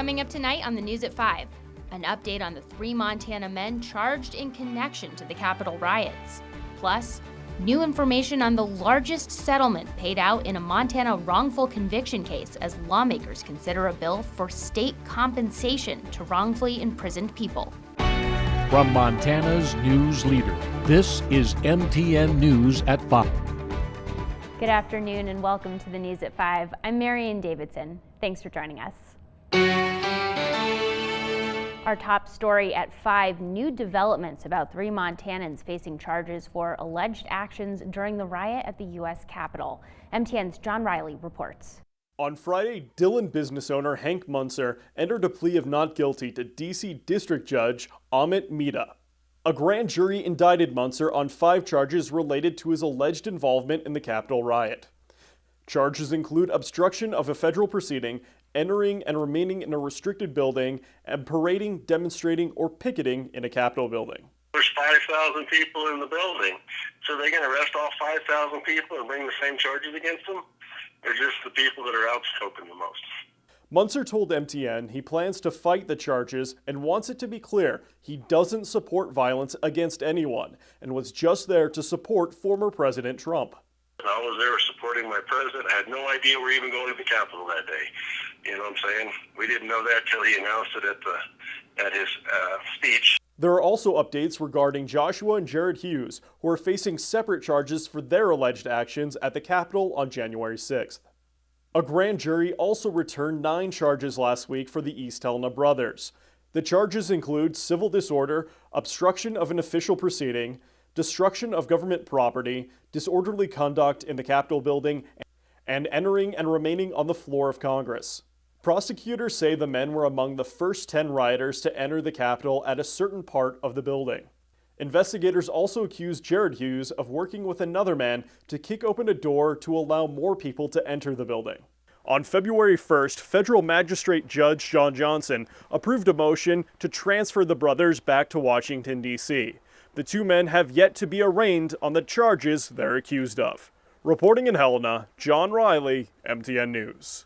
Coming up tonight on the News at 5, an update on the 3 Montana men charged in connection to the Capitol riots. Plus, new information on the largest settlement paid out in a Montana wrongful conviction case as lawmakers consider a bill for state compensation to wrongfully imprisoned people. From Montana's news leader, this is MTN News at 5. Good afternoon and welcome to the News at 5. I'm Marian Davidson. Thanks for joining us. Our top story at 5, new developments about 3 Montanans facing charges for alleged actions during the riot at the U.S. Capitol. MTN's John Riley reports. On Friday, Dillon business owner Hank Munzer entered a plea of not guilty to D.C. District Judge Amit Mehta. A grand jury indicted Munzer on 5 charges related to his alleged involvement in the Capitol riot. Charges include obstruction of a federal proceeding, entering and remaining in a restricted building, and parading, demonstrating, or picketing in a Capitol building. There's 5,000 people in the building, so they're going to arrest all 5,000 people and bring the same charges against them? They're just the people that are outspoken the most. Munzer told MTN he plans to fight the charges and wants it to be clear he doesn't support violence against anyone and was just there to support former President Trump. I was there supporting my president. I had no idea we were even going to the Capitol that day. You know what I'm saying? We didn't know that till he announced it at his speech. There are also updates regarding Joshua and Jared Hughes, who are facing separate charges for their alleged actions at the Capitol on January 6th. A grand jury also returned 9 charges last week for the East Helena brothers. The charges include civil disorder, obstruction of an official proceeding, destruction of government property, disorderly conduct in the Capitol building, and entering and remaining on the floor of Congress. Prosecutors say the men were among the first 10 rioters to enter the Capitol at a certain part of the building. Investigators also accused Jared Hughes of working with another man to kick open a door to allow more people to enter the building. On February 1st, federal magistrate Judge John Johnson approved a motion to transfer the brothers back to Washington, D.C. The 2 men have yet to be arraigned on the charges they're accused of. Reporting in Helena, John Riley, MTN News.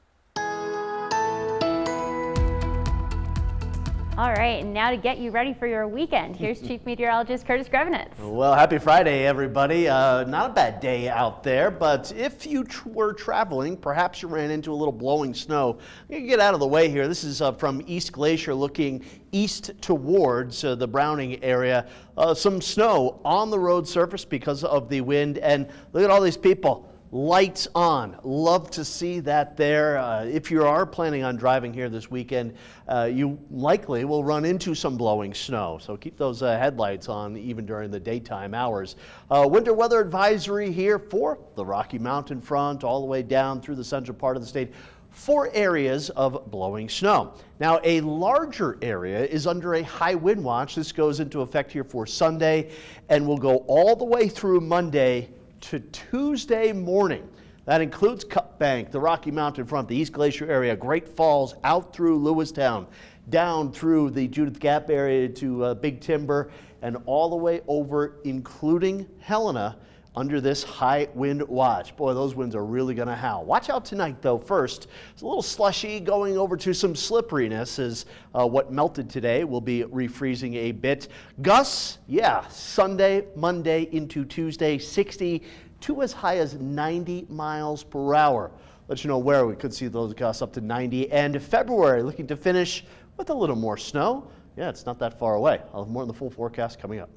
All right, and now to get you ready for your weekend, here's Chief Meteorologist Curtis Grevenitz. Well, happy Friday, everybody. Not a bad day out there, but if you were traveling, perhaps you ran into a little blowing snow. I'm gonna get out of the way here. This is from East Glacier looking east towards the Browning area. Some snow on the road surface because of the wind, and look at all these people. Lights on. Love to see that there. If you are planning on driving here this weekend, you likely will run into some blowing snow. So keep those headlights on even during the daytime hours. Winter weather advisory here for the Rocky Mountain front all the way down through the central part of the state. 4 areas of blowing snow. Now, a larger area is under a high wind watch. This goes into effect here for Sunday and will go all the way through Monday to Tuesday morning. That includes Cut Bank, the Rocky Mountain front, the East Glacier area, Great Falls, out through Lewistown, down through the Judith Gap area to Big Timber, and all the way over, including Helena, under this high wind watch. Boy, those winds are really going to howl. Watch out tonight, though. First, it's a little slushy going over to some slipperiness as what melted today will be refreezing a bit. Gusts, yeah, Sunday, Monday into Tuesday, 60 to as high as 90 miles per hour. Let you know where we could see those gusts up to 90. And February looking to finish with a little more snow. Yeah, it's not that far away. I'll have more in the full forecast coming up.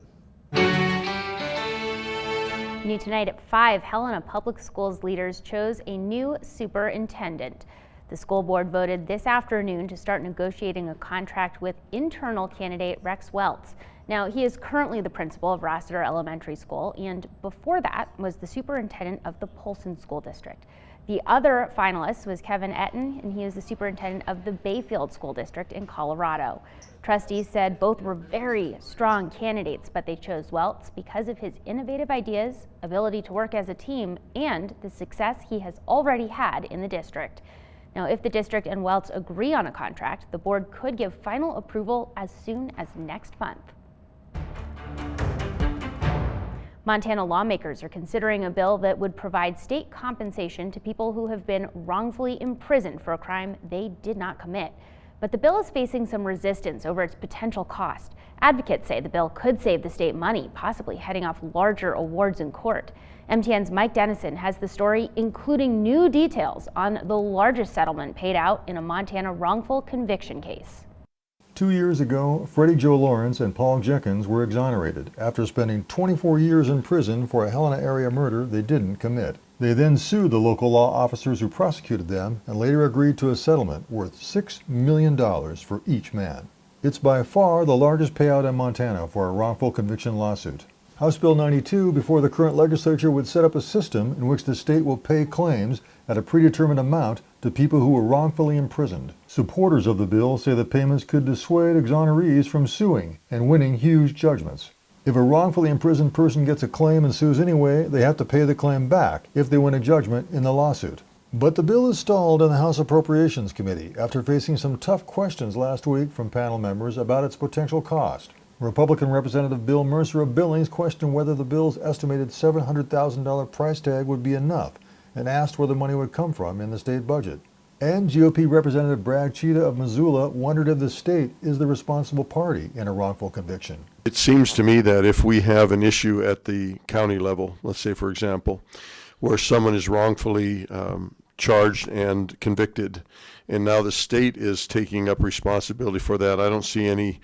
New tonight at 5, Helena Public Schools leaders chose a new superintendent. The school board voted this afternoon to start negotiating a contract with internal candidate Rex Welts. Now, he is currently the principal of Rossiter Elementary School, and before that was the superintendent of the Polson School District. The other finalist was Kevin Etten, and he is the superintendent of the Bayfield School District in Colorado. Trustees said both were very strong candidates, but they chose Welts because of his innovative ideas, ability to work as a team, and the success he has already had in the district. Now, if the district and Welts agree on a contract, the board could give final approval as soon as next month. Montana lawmakers are considering a bill that would provide state compensation to people who have been wrongfully imprisoned for a crime they did not commit. but the bill is facing some resistance over its potential cost. Advocates say the bill could save the state money, possibly heading off larger awards in court. MTN's Mike Dennison has the story, including new details on the largest settlement paid out in a Montana wrongful conviction case. 2 years ago, Freddie Joe Lawrence and Paul Jenkins were exonerated after spending 24 years in prison for a Helena area murder they didn't commit. They then sued the local law officers who prosecuted them and later agreed to a settlement worth $6 million for each man. It's by far the largest payout in Montana for a wrongful conviction lawsuit. House Bill 92 before the current legislature would set up a system in which the state will pay claims at a predetermined amount to people who were wrongfully imprisoned. Supporters of the bill say the payments could dissuade exonerees from suing and winning huge judgments. If a wrongfully imprisoned person gets a claim and sues anyway, they have to pay the claim back if they win a judgment in the lawsuit. But the bill is stalled in the House Appropriations Committee after facing some tough questions last week from panel members about its potential cost. Republican Representative Bill Mercer of Billings questioned whether the bill's estimated $700,000 price tag would be enough and asked where the money would come from in the state budget. And GOP Representative Brad Cheetah of Missoula wondered if the state is the responsible party in a wrongful conviction. It seems to me that if we have an issue at the county level, let's say for example, where someone is wrongfully charged and convicted, and now the state is taking up responsibility for that, I don't see any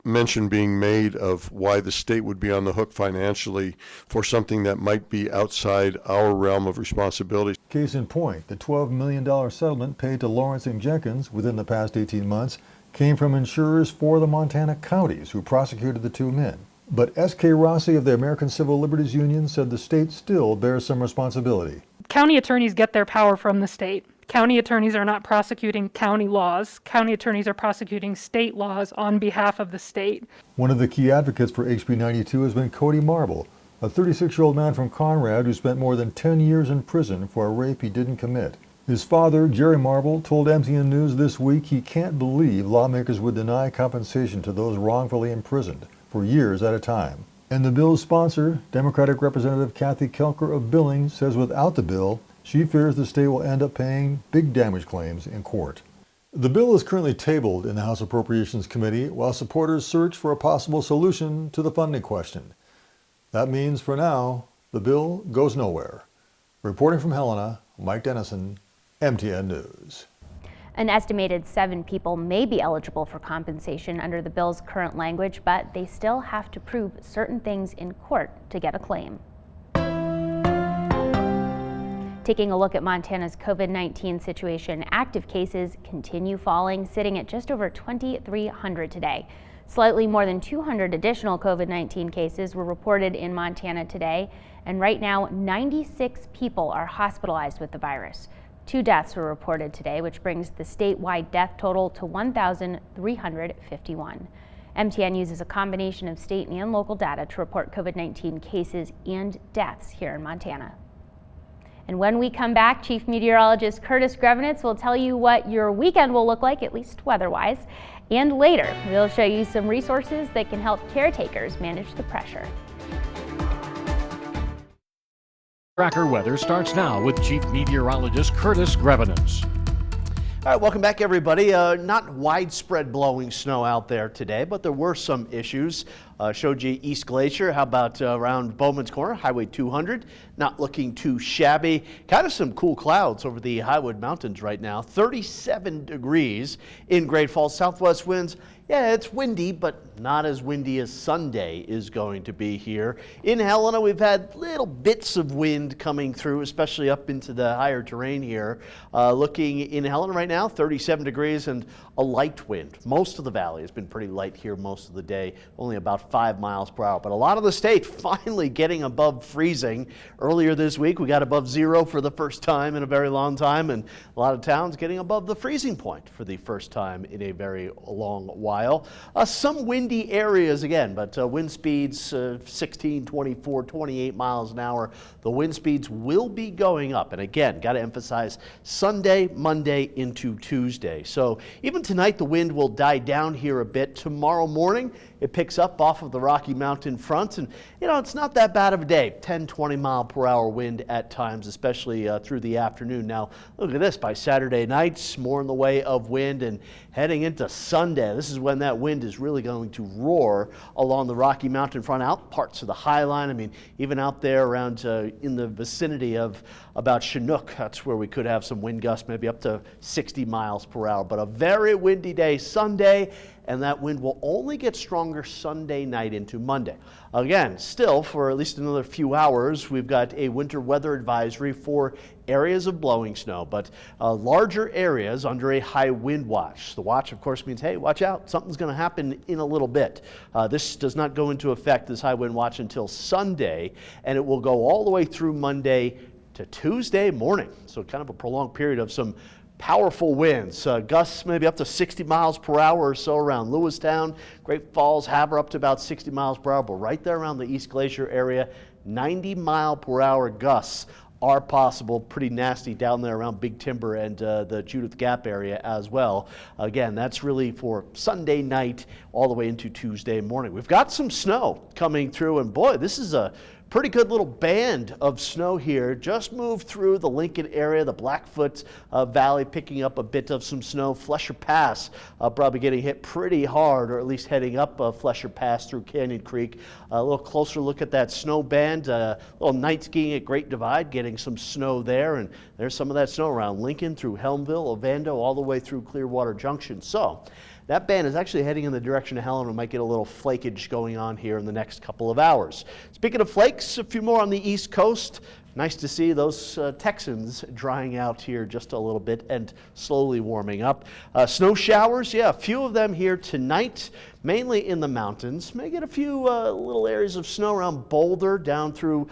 mention being made of why the state would be on the hook financially for something that might be outside our realm of responsibility. Case in point, the $12 million settlement paid to Lawrence and Jenkins within the past 18 months came from insurers for the Montana counties who prosecuted the two men. But S.K. Rossi of the American Civil Liberties Union said the state still bears some responsibility. County attorneys get their power from the state. County attorneys are not prosecuting county laws. County attorneys are prosecuting state laws on behalf of the state. One of the key advocates for HB 92 has been Cody Marble, a 36-year-old man from Conrad who spent more than 10 years in prison for a rape he didn't commit. His father, Jerry Marble, told MTN News this week he can't believe lawmakers would deny compensation to those wrongfully imprisoned for years at a time. And the bill's sponsor, Democratic Representative Kathy Kelker of Billings, says without the bill, she fears the state will end up paying big damage claims in court. The bill is currently tabled in the House Appropriations Committee while supporters search for a possible solution to the funding question. That means for now, the bill goes nowhere. Reporting from Helena, Mike Dennison, MTN News. An estimated 7 people may be eligible for compensation under the bill's current language, but they still have to prove certain things in court to get a claim. Taking a look at Montana's COVID-19 situation, active cases continue falling, sitting at just over 2,300 today. Slightly more than 200 additional COVID-19 cases were reported in Montana today, and right now 96 people are hospitalized with the virus. 2 deaths were reported today, which brings the statewide death total to 1,351. MTN uses a combination of state and local data to report COVID-19 cases and deaths here in Montana. And when we come back, Chief Meteorologist Curtis Grevenitz will tell you what your weekend will look like, at least weather-wise. And later, we'll show you some resources that can help caretakers manage the pressure. Tracker weather starts now with Chief Meteorologist Curtis Grevenitz. All right, welcome back, everybody. Not widespread blowing snow out there today, but there were some issues. Showed you East Glacier. How about around Bowman's Corner, Highway 200? Not looking too shabby. Kind of some cool clouds over the Highwood Mountains right now. 37 degrees in Great Falls. Southwest winds. Yeah, it's windy, but not as windy as Sunday is going to be here. In Helena, we've had little bits of wind coming through, especially up into the higher terrain here. Looking in Helena right now, 37 degrees and a light wind. Most of the valley has been pretty light here most of the day, only about 5 miles per hour. But a lot of the state finally getting above freezing. Earlier this week, we got above 0 for the first time in a very long time, and a lot of towns getting above the freezing point for the first time in a very long while. Some windy areas again, but wind speeds 16, 24, 28 miles an hour. The wind speeds will be going up. And again, got to emphasize Sunday, Monday into Tuesday. So even tonight, the wind will die down here a bit. Tomorrow morning, it picks up off of the Rocky Mountain front, and it's not that bad of a day. 10, 20 mile per hour wind at times, especially through the afternoon. Now, look at this. By Saturday night, more in the way of wind, and heading into Sunday, this is when that wind is really going to roar along the Rocky Mountain front, out parts of the High Line. I mean, even out there around in the vicinity of about Chinook, that's where we could have some wind gusts, maybe up to 60 miles per hour. But a very windy day Sunday, and that wind will only get stronger Sunday night into Monday. Again, still for at least another few hours, we've got a winter weather advisory for areas of blowing snow, but larger areas under a high wind watch. The watch, of course, means, hey, watch out, something's going to happen in a little bit. This does not go into effect, this high wind watch, until Sunday, and it will go all the way through Monday to Tuesday morning. So kind of a prolonged period of some powerful winds, gusts maybe up to 60 miles per hour or so around Lewistown, Great Falls, Havre up to about 60 miles per hour, but right there around the East Glacier area, 90 mile per hour gusts are possible. Pretty nasty down there around Big Timber and the Judith Gap area as well. Again, that's really for Sunday night all the way into Tuesday morning. We've got some snow coming through, and boy, this is a pretty good little band of snow here. Just moved through the Lincoln area, the Blackfoot Valley, picking up a bit of some snow. Flesher Pass probably getting hit pretty hard, or at least heading up Flesher Pass through Canyon Creek. A little closer look at that snow band. A little night skiing at Great Divide, getting some snow there, and there's some of that snow around Lincoln through Helmville, Ovando, all the way through Clearwater Junction. So that band is actually heading in the direction of Helena. We might get a little flakage going on here in the next couple of hours. Speaking of flakes, a few more on the East Coast. Nice to see those Texans drying out here just a little bit and slowly warming up. Snow showers, yeah, a few of them here tonight, mainly in the mountains. May get a few little areas of snow around Boulder, down through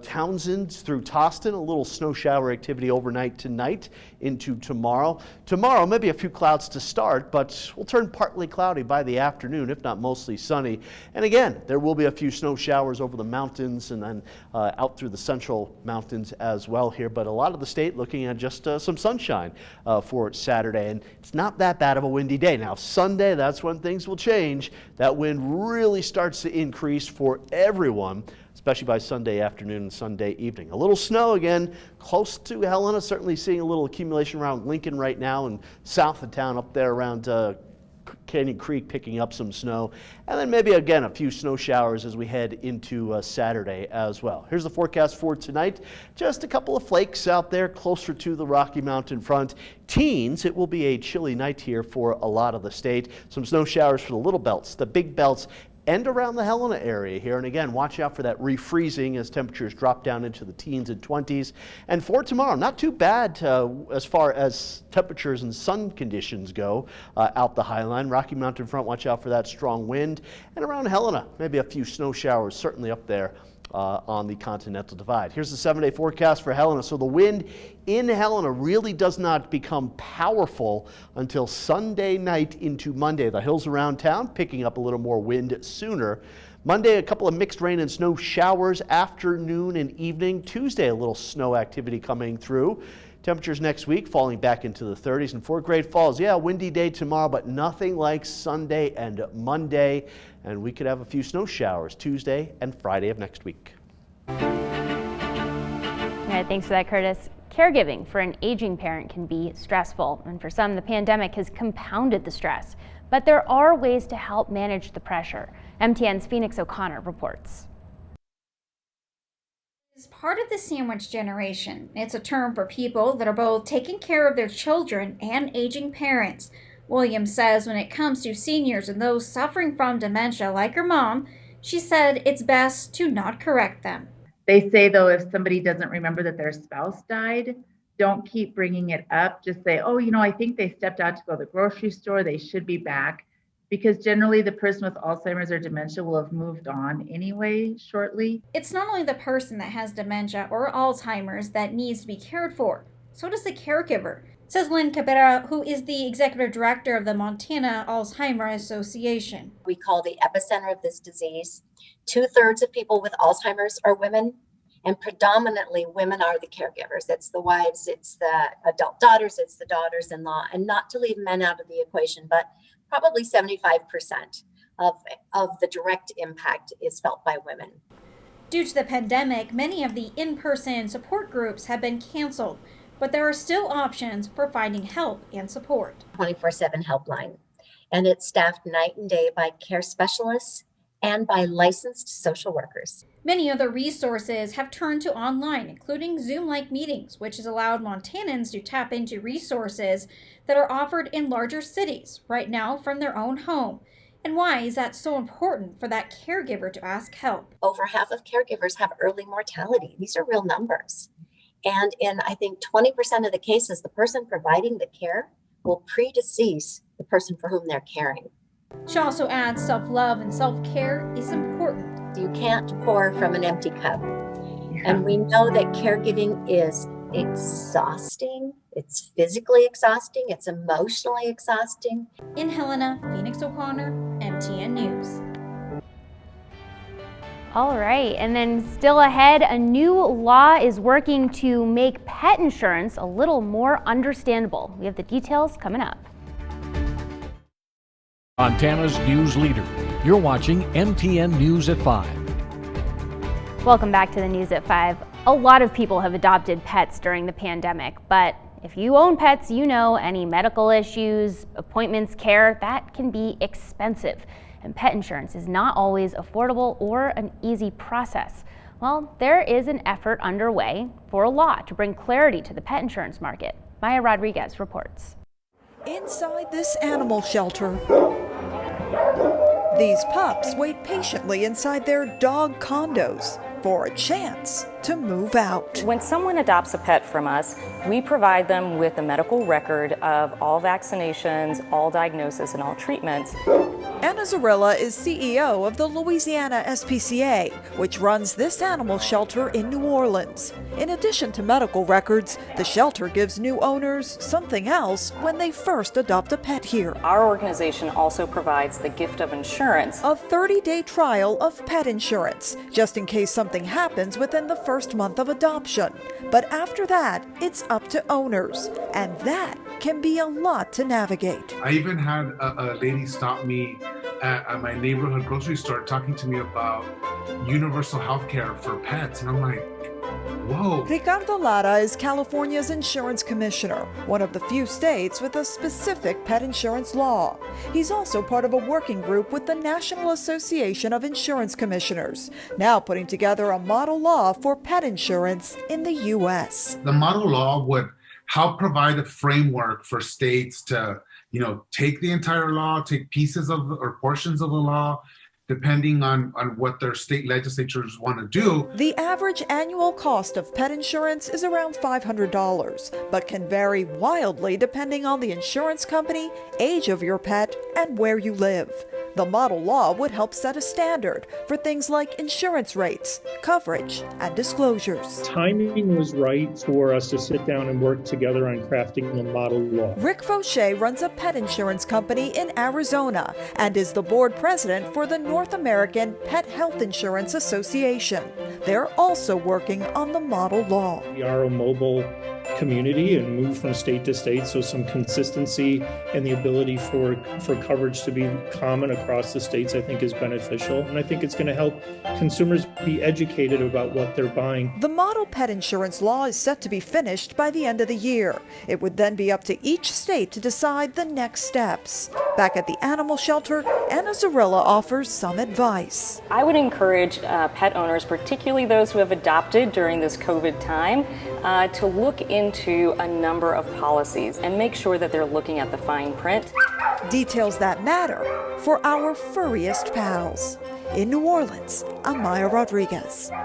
Townsend, through Toston. A little snow shower activity overnight tonight into tomorrow. Tomorrow, maybe a few clouds to start, but we'll turn partly cloudy by the afternoon, if not mostly sunny. And again, there will be a few snow showers over the mountains and then out through the central mountains as well here. But a lot of the state looking at just some sunshine for Saturday. And it's not that bad of a windy day. Now, Sunday, that's when things will change. That wind really starts to increase for everyone, especially by Sunday afternoon and Sunday evening. A little snow again, close to Helena, certainly seeing a little accumulation around Lincoln right now and south of town up there around Canyon Creek, picking up some snow. And then maybe again a few snow showers as we head into Saturday as well. Here's the forecast for tonight. Just a couple of flakes out there closer to the Rocky Mountain front. Teens, it will be a chilly night here for a lot of the state. Some snow showers for the little belts, the big belts, and around the Helena area here. And again, watch out for that refreezing as temperatures drop down into the teens and 20s. And for tomorrow, not too bad as far as temperatures and sun conditions go out the High Line. Rocky Mountain front, watch out for that strong wind. And around Helena, maybe a few snow showers, certainly up there on the Continental Divide. Here's the 7-day forecast for Helena. So the wind in Helena really does not become powerful until Sunday night into Monday. The hills around town picking up a little more wind sooner. Monday, a couple of mixed rain and snow showers afternoon and evening. Tuesday, a little snow activity coming through. Temperatures next week falling back into the 30s. And for Great Falls, yeah, windy day tomorrow, but nothing like Sunday and Monday. And we could have a few snow showers Tuesday and Friday of next week. All right, thanks for that, Curtis. Caregiving for an aging parent can be stressful, and for some, the pandemic has compounded the stress. But there are ways to help manage the pressure. MTN's Phoenix O'Connor reports. Is part of the sandwich generation. It's a term for people that are both taking care of their children and aging parents. Williams says when it comes to seniors and those suffering from dementia like her mom, she said it's best to not correct them. They say, though, if somebody doesn't remember that their spouse died, don't keep bringing it up. Just say, oh, I think they stepped out to go to the grocery store. They should be back. Because generally the person with Alzheimer's or dementia will have moved on anyway shortly. It's not only the person that has dementia or Alzheimer's that needs to be cared for. So does the caregiver, says Lynn Cabrera, who is the executive director of the Montana Alzheimer's Association. We call the epicenter of this disease. 2/3 of people with Alzheimer's are women, and predominantly women are the caregivers. It's the wives, it's the adult daughters, it's the daughters-in-law, and not to leave men out of the equation, but probably 75% of the direct impact is felt by women. Due to the pandemic, many of the in-person support groups have been canceled, but there are still options for finding help and support. 24/7 helpline, and it's staffed night and day by care specialists and by licensed social workers. Many other resources have turned to online, including Zoom-like meetings, which has allowed Montanans to tap into resources that are offered in larger cities right now from their own home. And why is that so important for that caregiver to ask help? Over half of caregivers have early mortality. These are real numbers. And in, I think, 20% of the cases, the person providing the care will predecease the person for whom they're caring. She also adds self-love and self-care is important. You can't pour from an empty cup. And we know that caregiving is exhausting. It's physically exhausting. It's emotionally exhausting. In Helena, Phoenix O'Connor, MTN News. All right, and then still ahead, a new law is working to make pet insurance a little more understandable. We have the details coming up. Montana's news leader. You're watching MTN News at 5. Welcome back to the News at 5. A lot of people have adopted pets during the pandemic, but if you own pets, you know any medical issues, appointments, care, that can be expensive. And pet insurance is not always affordable or an easy process. Well, there is an effort underway for a law to bring clarity to the pet insurance market. Maya Rodriguez reports. Inside this animal shelter, these pups wait patiently inside their dog condos for a chance to move out. When someone adopts a pet from us, we provide them with a medical record of all vaccinations, all diagnoses, and all treatments. Anna Zarilla is CEO of the Louisiana SPCA, which runs this animal shelter in New Orleans. In addition to medical records, the shelter gives new owners something else when they first adopt a pet here. Our organization also provides the gift of insurance. A 30-day trial of pet insurance, just in case something happens within the first month of adoption. But after that, it's up to owners, and that can be a lot to navigate. I even had a lady stop me at my neighborhood grocery store talking to me about universal health care for pets, and I'm like, whoa. Ricardo Lara is California's insurance commissioner, one of the few states with a specific pet insurance law. He's also part of a working group with the National Association of Insurance Commissioners, now putting together a model law for pet insurance in the U.S. The model law would help provide a framework for states to, take the entire law, take pieces of or portions of the law, depending on what their state legislatures want to do. The average annual cost of pet insurance is around $500, but can vary wildly depending on the insurance company, age of your pet, and where you live. The model law would help set a standard for things like insurance rates, coverage, and disclosures. Timing was right for us to sit down and work together on crafting the model law. Rick Fauché runs a pet insurance company in Arizona and is the board president for the North American Pet Health Insurance Association. They're also working on the model law. We are a mobile community and move from state to state, so some consistency and the ability for coverage to be common across the states I think is beneficial, and I think it's going to help consumers be educated about what they're buying. The model pet insurance law is set to be finished by the end of the year. It would then be up to each state to decide the next steps. Back at the animal shelter, Anna Zarilla offers some advice. I would encourage pet owners, particularly those who have adopted during this COVID time, to look into a number of policies and make sure that they're looking at the fine print. Details that matter for our furriest pals. In New Orleans, I'm Maya Rodriguez. All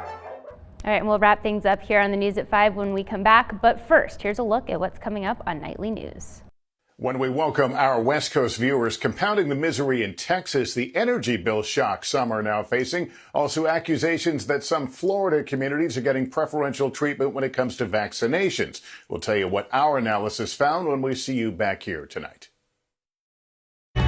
right, and we'll wrap things up here on the News at 5 when we come back. But first, here's a look at what's coming up on Nightly News. When we welcome our West Coast viewers, compounding the misery in Texas, the energy bill shock some are now facing. Also accusations that some Florida communities are getting preferential treatment when it comes to vaccinations. We'll tell you what our analysis found when we see you back here tonight.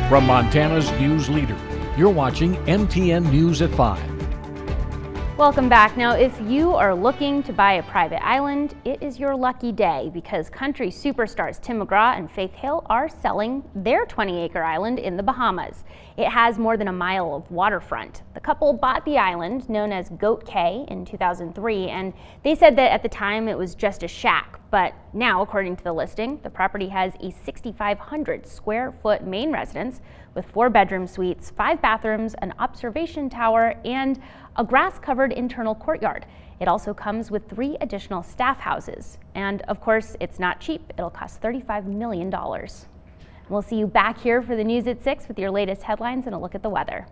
From Montana's news leader, you're watching MTN News at 5. Welcome back. Now, if you are looking to buy a private island, it is your lucky day because country superstars Tim McGraw and Faith Hill are selling their 20-acre island in the Bahamas. It has more than a mile of waterfront. The couple bought the island, known as Goat Cay, in 2003, and they said that at the time it was just a shack. But now, according to the listing, the property has a 6,500 square foot main residence with 4-bedroom suites, 5 bathrooms, an observation tower, and a grass-covered internal courtyard. It also comes with 3 additional staff houses. And of course, it's not cheap. It'll cost $35 million. We'll see you back here for the news at 6 with your latest headlines and a look at the weather.